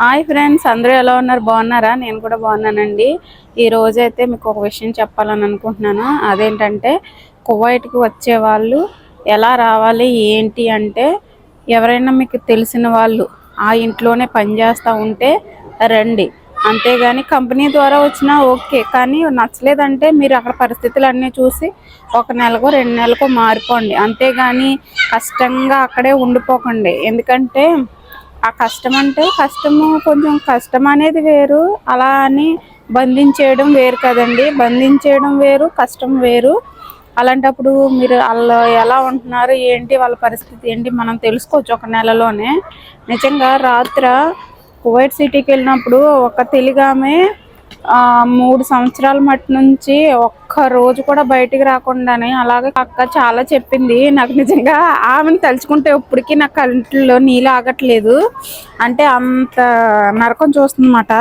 Hi friends, అందరూ ఎలా ఉన్నారు? బాగున్నారా? నేను కూడా బాగున్నానండి. ఈ రోజైతే మీకు ఒక విషయం చెప్పాలని అనుకుంటున్నాను. అదేంటంటే కువైట్కి వచ్చే వాళ్ళు ఎలా రావాలి ఏంటి అంటే, ఎవరైనా మీకు తెలిసిన వాళ్ళు ఆ ఇంట్లోనే పనిచేస్తూ ఉంటే రండి. అంతేగాని కంపెనీ ద్వారా వచ్చినా ఓకే, కానీ నచ్చలేదంటే మీరు అక్కడ పరిస్థితులన్నీ చూసి ఒక నెలకో 2 నెలలకో మారిపోండి. అంతేగాని కష్టంగా అక్కడే ఉండిపోకండి. ఎందుకంటే ఆ కష్టం అంటే కష్టము, కొంచెం కష్టం అనేది వేరు, అలా అని బంధించేయడం వేరు కదండి. బంధించేయడం వేరు, కష్టం వేరు. అలాంటప్పుడు మీరు వాళ్ళు ఎలా ఉంటున్నారు ఏంటి, వాళ్ళ పరిస్థితి ఏంటి మనం తెలుసుకోవచ్చు ఒక నెలలోనే. నిజంగా రాత్ర కువైట్ సిటీకి వెళ్ళినప్పుడు ఒక తెలుగామె 3 సంవత్సరాల మట్టి నుంచి ఒక్క రోజు కూడా బయటికి రాకుండానే అలాగే అక్క చాలా చెప్పింది. నాకు నిజంగా ఆమెను తలుచుకుంటే ఇప్పటికీ నా కంట్లో నీళ్ళు ఆగట్లేదు. అంటే అంత నరకం చూస్తుందన్నమాట.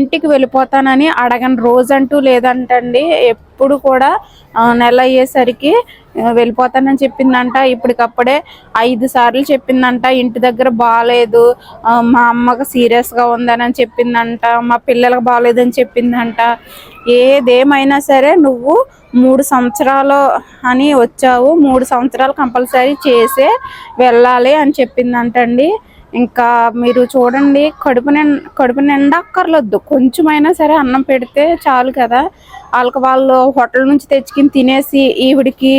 ఇంటికి వెళ్ళిపోతానని అడగని రోజంటూ లేదంటండి. ఎప్పుడు కూడా నెల అయ్యేసరికి వెళ్ళిపోతానని చెప్పిందంట. ఇప్పటికప్పుడే 5 సార్లు చెప్పిందంట. ఇంటి దగ్గర బాగాలేదు, మా అమ్మకు సీరియస్గా ఉందని చెప్పిందంట, మా పిల్లలకు బాగాలేదని చెప్పిందంట. ఏదేమైనా సరే నువ్వు 3 సంవత్సరాలు అని వచ్చావు, 3 సంవత్సరాలు కంపల్సరీ చేసే వెళ్ళాలి అని చెప్పిందంటండి. ఇంకా మీరు చూడండి, కడుపు నిండా అక్కర్లొద్దు, కొంచెమైనా సరే అన్నం పెడితే చాలు కదా. వాళ్ళు హోటల్ నుంచి తెచ్చుకుని తినేసి ఈవిడికి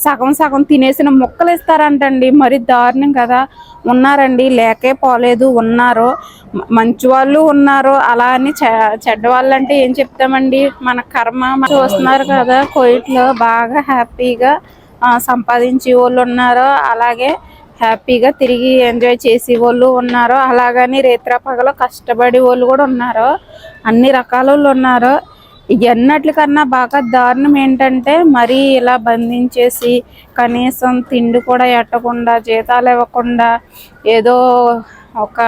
సగం సగం తినేసిన ముక్కలు ఇస్తారంటండి. మరి దారుణం కదా. ఉన్నారండి, లేకే పోలేదు, ఉన్నారు మంచి వాళ్ళు ఉన్నారు. అలా అని చెడ్డ వాళ్ళు అంటే ఏం చెప్తామండి, మన కర్మ. చూస్తున్నారు కదా, కోయిట్లో బాగా హ్యాపీగా సంపాదించే వాళ్ళు ఉన్నారు, అలాగే హ్యాపీగా తిరిగి ఎంజాయ్ చేసే వాళ్ళు ఉన్నారు, అలాగని రేత్రా పగలు కష్టపడే వాళ్ళు కూడా ఉన్నారు. అన్ని రకాల వాళ్ళు ఉన్నారు. ఎన్నట్లకన్నా బాగా దారుణం ఏంటంటే, మరీ ఇలా బంధించేసి కనీసం తిండి కూడా ఎట్టకుండా, జీతాలు ఇవ్వకుండా ఏదో ఒక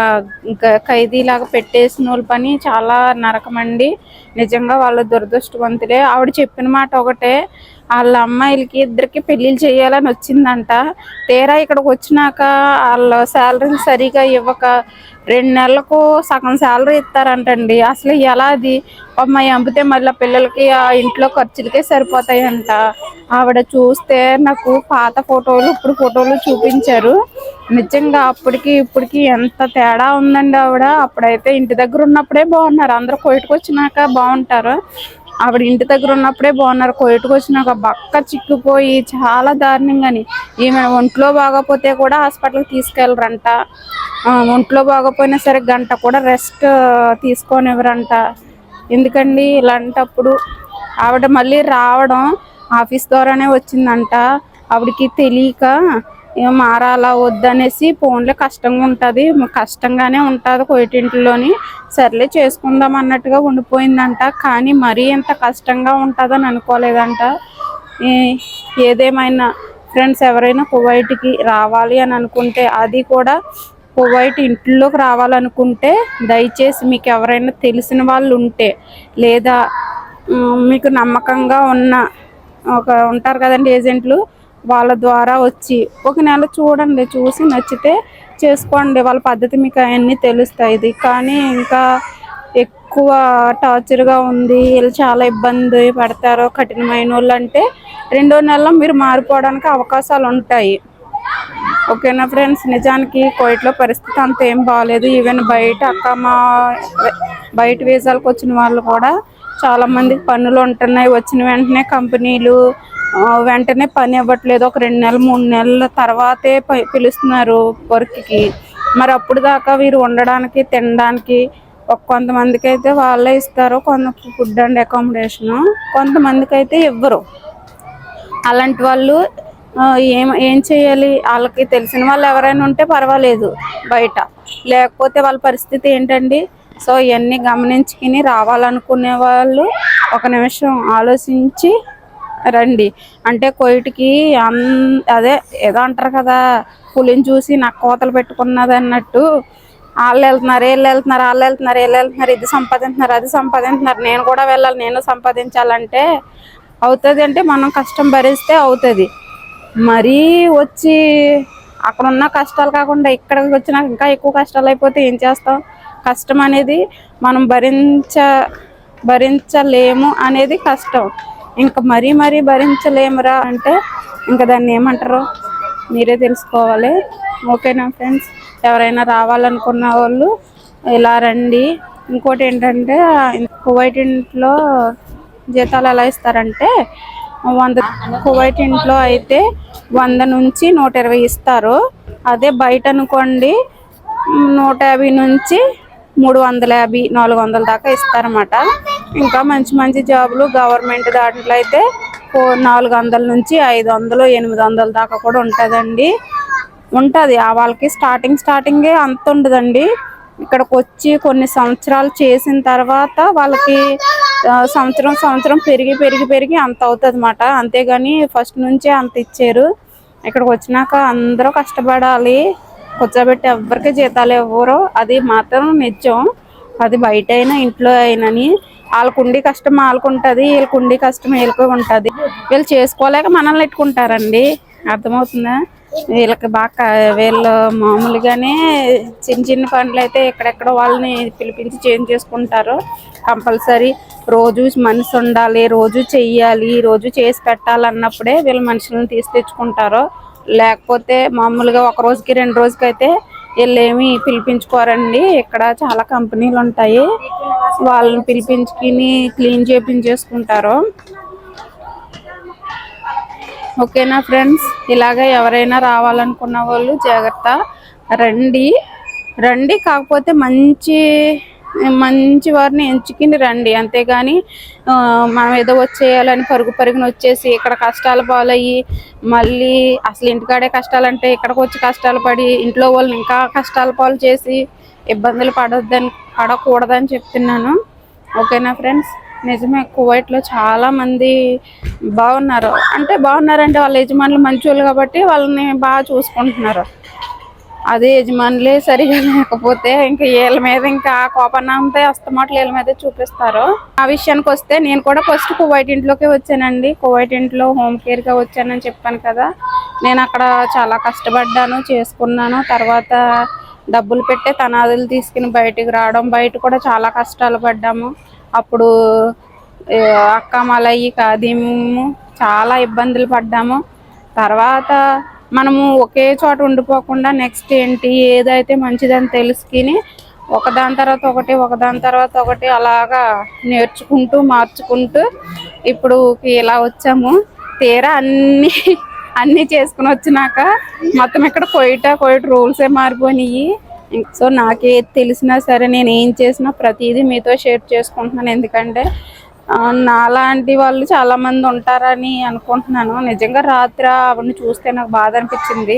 ఖైదీలాగా పెట్టేసిన వాళ్ళ పని చాలా నరకమండి. నిజంగా వాళ్ళు దురదృష్టవంతులే. ఆవిడ చెప్పిన మాట ఒకటే, వాళ్ళ అమ్మాయిలకి ఇద్దరికి పెళ్ళిళ్ళు చేయాలని వచ్చిందంట. తీరా ఇక్కడికి వచ్చినాక వాళ్ళ శాలరీలు సరిగా ఇవ్వక 2 నెలలకు సగం శాలరీ ఇస్తారంటండి. అసలు ఎలా అది అమ్మాయి అమ్మితే మళ్ళీ పిల్లలకి ఆ ఇంట్లో ఖర్చులకే సరిపోతాయంట. ఆవిడ చూస్తే నాకు పాత ఫోటోలు ఇప్పుడు ఫోటోలు చూపించారు. నిజంగా అప్పటికి ఇప్పటికి ఎంత తేడా ఉందండి. అప్పుడైతే ఇంటి దగ్గర ఉన్నప్పుడే బాగున్నారు, అందరూ కోయిట్కి వచ్చినాక బాగుంటారు. ఆవిడ ఇంటి దగ్గర ఉన్నప్పుడే బాగున్నారు, కోయిట్కి వచ్చినాక బక్క చిక్కిపోయి చాలా దారుణంగాని. ఈమె ఒంట్లో బాగోపోతే కూడా హాస్పిటల్కి తీసుకెళ్ళరంట. ఒంట్లో బాగోపోయినా సరే గంట కూడా రెస్ట్ తీసుకోనివ్వరంట. ఎందుకండి ఇలాంటప్పుడు? ఆవిడ మళ్ళీ రావడం ఆఫీస్ ద్వారానే వచ్చిందంట. ఆవిడకి తెలియక మారాలా వద్దనేసి ఫోన్లో కష్టంగా ఉంటుంది, కష్టంగానే ఉంటుంది కోయిటింట్లోని, సర్లే చేసుకుందాం అన్నట్టుగా ఉండిపోయిందంట. కానీ మరీ ఎంత కష్టంగా ఉంటుందని అనుకోలేదంట. ఏదేమైనా ఫ్రెండ్స్, ఎవరైనా కువైట్కి రావాలి అని అనుకుంటే, అది కూడా కువైట్ ఇంట్లోకి రావాలనుకుంటే దయచేసి మీకు ఎవరైనా తెలిసిన వాళ్ళు ఉంటే, లేదా మీకు నమ్మకంగా ఉన్న ఉంటారు కదండి ఏజెంట్లు, వాళ్ళ ద్వారా వచ్చి ఒక నెల చూడండి, చూసి నచ్చితే చేసుకోండి. వాళ్ళ పద్ధతి మీకు అవన్నీ తెలుస్తాయి. ఇది కానీ ఇంకా ఎక్కువ టార్చర్గా ఉంది, వీళ్ళు చాలా ఇబ్బంది పడతారు, కఠినమైన వాళ్ళు అంటే 2వ నెలలో మీరు మారిపోవడానికి అవకాశాలు ఉంటాయి. ఓకేనా ఫ్రెండ్స్? నిజానికి కోయిట్లో పరిస్థితి అంత ఏం బాగాలేదు. ఈవెన్ బయట వీసాలకు వచ్చిన వాళ్ళు కూడా చాలామందికి పనులు ఉంటున్నాయి. వచ్చిన వెంటనే కంపెనీలు వెంటనే పని ఇవ్వట్లేదు. ఒక 2 నెలలు 3 నెలల తర్వాతే పిలుస్తున్నారు వర్క్కి. మరి అప్పుడు దాకా వీరు ఉండడానికి తినడానికి కొంతమందికి అయితే వాళ్ళే ఇస్తారు, కొంత ఫుడ్ అండ్ అకామిడేషను, కొంతమందికి అయితే ఇవ్వరు. అలాంటి వాళ్ళు ఏం చేయాలి? వాళ్ళకి తెలిసిన వాళ్ళు ఎవరైనా ఉంటే పర్వాలేదు బయట, లేకపోతే వాళ్ళ పరిస్థితి ఏంటండి? సో ఇవన్నీ గమనించుకుని రావాలనుకునే వాళ్ళు ఒక నిమిషం ఆలోచించి రండి. అంటే కోయిట్కి అదే ఏదో అంటారు కదా, పులిని చూసి నాకు కోతలు పెట్టుకున్నది అన్నట్టు, వాళ్ళు వెళ్తున్నారు, వీళ్ళు వెళ్తున్నారు, వాళ్ళు వెళ్తున్నారు, వీళ్ళు వెళ్తున్నారు, ఇది సంపాదించుతున్నారు, అది సంపాదించుతున్నారు, నేను కూడా వెళ్ళాలి, నేను సంపాదించాలంటే అవుతుంది. అంటే మనం కష్టం భరిస్తే అవుతుంది. మరీ వచ్చి అక్కడ ఉన్న కష్టాలు కాకుండా ఇక్కడికి వచ్చినా ఇంకా ఎక్కువ కష్టాలు అయిపోతే ఏం చేస్తాం? కష్టం అనేది మనం భరించలేము అనేది కష్టం. ఇంకా మరీ భరించలేమురా అంటే ఇంకా దాన్ని ఏమంటారో మీరే తెలుసుకోవాలి. ఓకేనా ఫ్రెండ్స్, ఎవరైనా రావాలనుకున్న వాళ్ళు ఇలా రండి. ఇంకోటి ఏంటంటే కువైట్ ఇంట్లో జీతాలు ఎలా ఇస్తారంటే 100, కువైట్ ఇంట్లో అయితే 100 నుంచి 120 ఇస్తారు. అదే బయట అనుకోండి 150 నుంచి 350, 400 దాకా ఇస్తారన్నమాట. ఇంకా మంచి జాబులు గవర్నమెంట్ దాంట్లో అయితే 400 నుంచి 500, 800 దాకా కూడా ఉంటుందండి. ఉంటుంది వాళ్ళకి స్టార్టింగే అంత ఉండదండి. ఇక్కడికి వచ్చి కొన్ని సంవత్సరాలు చేసిన తర్వాత వాళ్ళకి సంవత్సరం పెరిగి అంత అవుతుంది అన్నమాట. అంతేగాని ఫస్ట్ నుంచే అంత ఇచ్చారు. ఇక్కడికి వచ్చినాక అందరూ కష్టపడాలి. కూర్చోబెట్టి ఎవ్వరికి జీతాలు ఇవ్వరు, అది మాత్రం నిజం. అది బయట అయినా ఇంట్లో అయినని వాళ్ళకుండి కష్టం వాళ్ళకు ఉంటుంది, వీళ్ళకుండి కష్టం వీళ్ళకి ఉంటుంది. వీళ్ళు చేసుకోలేక మనల్ని పెట్టుకుంటారండి. అర్థమవుతుందా? వీళ్ళు మామూలుగానే చిన్న పనులు అయితే ఎక్కడెక్కడో వాళ్ళని పిలిపించి చేంజ్ చేసుకుంటారు. కంపల్సరీ రోజు మనిషి ఉండాలి, రోజు చెయ్యాలి, రోజు చేసి పెట్టాలన్నప్పుడే వీళ్ళు మనుషులను తీసి తెచ్చుకుంటారు. లేకపోతే మామూలుగా 1 రోజుకి 2 రోజుకి అయితే వీళ్ళు ఏమి పిలిపించుకోరండి. ఇక్కడ చాలా కంపెనీలు ఉంటాయి, వాళ్ళని పిలిపించుకుని క్లీన్ చేపించేసుకుంటారు. ఓకేనా ఫ్రెండ్స్, ఇలాగ ఎవరైనా రావాలనుకున్న వాళ్ళు జాగ్రత్త రండి. కాకపోతే మంచి వారిని ఎంచుకుని రండి. అంతేగాని మనం ఏదో వచ్చేయాలని పరుగున వచ్చేసి ఇక్కడ కష్టాలు పాలయ్యి మళ్ళీ అసలు ఇంటికాడే కష్టాలంటే ఇక్కడికి వచ్చి కష్టాలు పడి ఇంట్లో వాళ్ళని ఇంకా కష్టాల పాలు చేసి ఇబ్బందులు పడకూడదని చెప్తున్నాను. ఓకేనా ఫ్రెండ్స్, నిజమే కువైట్లో చాలా మంది బాగున్నారంటే వాళ్ళ యజమానులు మంచోళ్ళు కాబట్టి వాళ్ళని బాగా చూసుకుంటున్నారు. అదే యజమానులే సరిగా లేకపోతే ఇంకా వీళ్ళ మీద ఇంకా కోపన్నంతే అస్తమాట్లు వీళ్ళ మీద చూపిస్తారు. ఆ విషయానికి వస్తే నేను కూడా ఫస్ట్ కువైట్ ఇంట్లోకి వచ్చానండి. కువైట్ ఇంట్లో హోమ్ కేర్గా వచ్చానని చెప్పాను కదా. నేను అక్కడ చాలా కష్టపడ్డాను, చేసుకున్నాను. తర్వాత డబ్బులు పెట్టే తనాదులు తీసుకుని బయటికి రావడం, బయట కూడా చాలా కష్టాలు పడ్డాము. అప్పుడు అక్క మలయి కాదీము చాలా ఇబ్బందులు పడ్డాము. తర్వాత మనము ఒకే చోట ఉండిపోకుండా నెక్స్ట్ ఏంటి ఏదైతే మంచిదని తెలుసుకుని ఒకదాని తర్వాత ఒకటి అలాగా నేర్చుకుంటూ మార్చుకుంటూ ఇప్పుడు ఇలా వచ్చాము. తీరా అన్నీ చేసుకుని వచ్చినాక మొత్తం ఇక్కడ కోయిట్ రూల్సే మారిపోయినాయి. సో నాకేది తెలిసినా సరే నేను ఏం చేసినా ప్రతిదీ మీతో షేర్ చేసుకుంటున్నాను. ఎందుకంటే నాలాంటి వాళ్ళు చాలా మంది ఉంటారని అనుకుంటున్నాను. నిజంగా రాత్రి ఆవిడని చూస్తే నాకు బాధ అనిపించింది.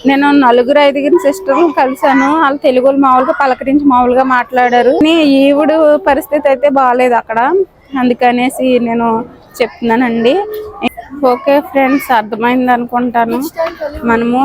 నేను 4-5 సిస్టర్లు కలిసాను. వాళ్ళు తెలుగు మామూలుగా పలకరించి మామూలుగా మాట్లాడారు. ఈవిడ పరిస్థితి అయితే బాగాలేదు అక్కడ, అందుకనేసి నేను చెప్తున్నానండి. ఓకే ఫ్రెండ్స్, అర్థమైంది అనుకుంటాను. మనము